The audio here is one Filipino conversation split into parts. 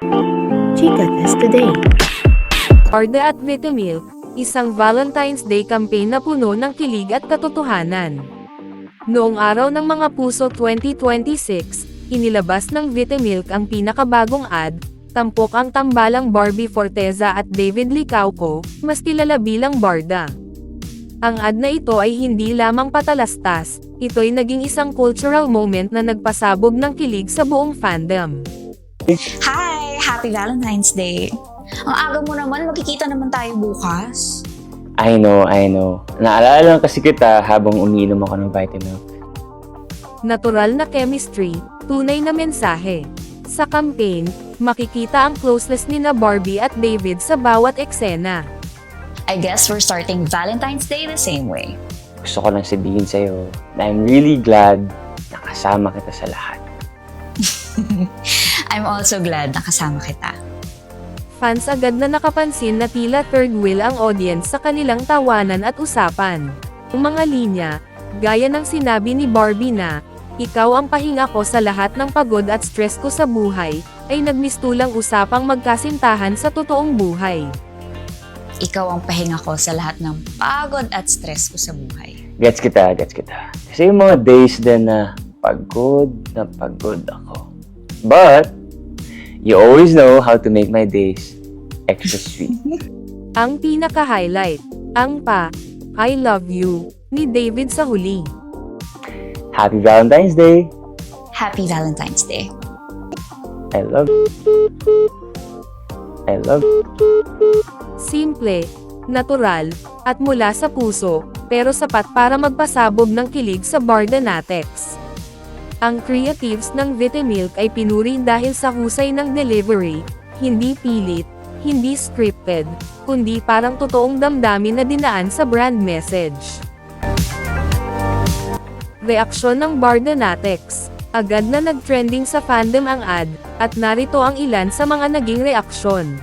Chika Test Today. Barda at Vitamilk, isang Valentine's Day campaign na puno ng kilig at katotohanan. Noong araw ng mga puso 2026, inilabas ng Vitamilk ang pinakabagong ad, tampok ang tambalang Barbie Forteza at David Licauco, mas kilala bilang Barda. Ang ad na ito ay hindi lamang patalastas, ito'y naging isang cultural moment na nagpasabog ng kilig sa buong fandom. Hi! Happy Valentine's Day! Ang aga mo naman, magkikita naman tayo bukas. I know. Naalala lang kasi kita habang umiinom ako ng Vitamilk. Natural na chemistry, tunay na mensahe. Sa campaign, makikita ang closeness nina Barbie at David sa bawat eksena. I guess we're starting Valentine's Day the same way. Gusto ko lang sabihin sa'yo na I'm really glad na kasama kita sa lahat. I'm also glad nakasama kita. Fans agad na nakapansin na tila third wheel ang audience sa kanilang tawanan at usapan. Ang mga linya, gaya ng sinabi ni Barbie na, "Ikaw ang pahinga ko sa lahat ng pagod at stress ko sa buhay," ay nagmistulang usapang magkasintahan sa totoong buhay. Ikaw ang pahinga ko sa lahat ng pagod at stress ko sa buhay. Gets kita. Kasi yung mga days din na pagod ako. But, you always know how to make my days extra sweet. Ang pinaka-highlight, ang "I love you" ni David sa huli. Happy Valentine's Day! Happy Valentine's Day! I love Simple, natural, at mula sa puso, pero sapat para magpasabog ng kilig sa Barda Natex. Ang creatives ng Vitamilk ay pinuri dahil sa husay ng delivery, hindi pilit, hindi scripted, kundi parang totoong damdamin na dinaan sa brand message. Reaksyon ng Barda Natex. Agad na nag-trending sa fandom ang ad, at narito ang ilan sa mga naging reaksyon.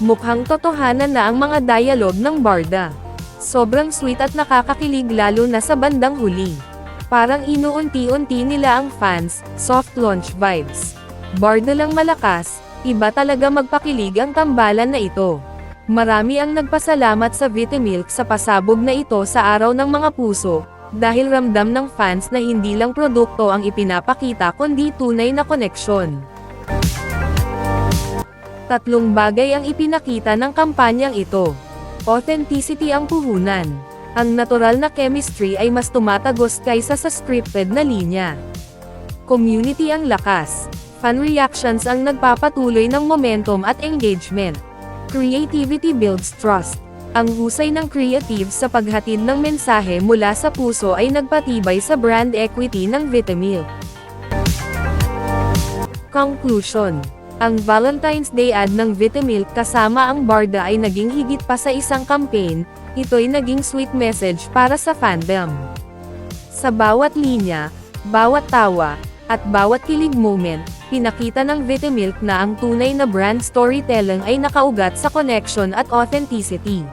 Mukhang totohanan na ang mga dialogue ng Barda. Sobrang sweet at nakakakilig lalo na sa bandang huli. Parang inuunti-unti nila ang fans, soft launch vibes. Barda lang malakas, iba talaga magpakilig ang tambalan na ito. Marami ang nagpasalamat sa Vitamilk sa pasabog na ito sa araw ng mga puso, dahil ramdam ng fans na hindi lang produkto ang ipinapakita kundi tunay na koneksyon. Tatlong bagay ang ipinakita ng kampanyang ito. Authenticity ang puhunan. Ang natural na chemistry ay mas tumatagos kaysa sa scripted na linya. Community ang lakas. Fan reactions ang nagpapatuloy ng momentum at engagement. Creativity builds trust. Ang husay ng creative sa paghatid ng mensahe mula sa puso ay nagpatibay sa brand equity ng Vitamilk. Conclusion. Ang Valentine's Day ad ng Vitamilk kasama ang Barda ay naging higit pa sa isang campaign, ito'y naging sweet message para sa fandom. Sa bawat linya, bawat tawa, at bawat kilig moment, pinakita ng Vitamilk na ang tunay na brand storytelling ay nakaugat sa connection at authenticity.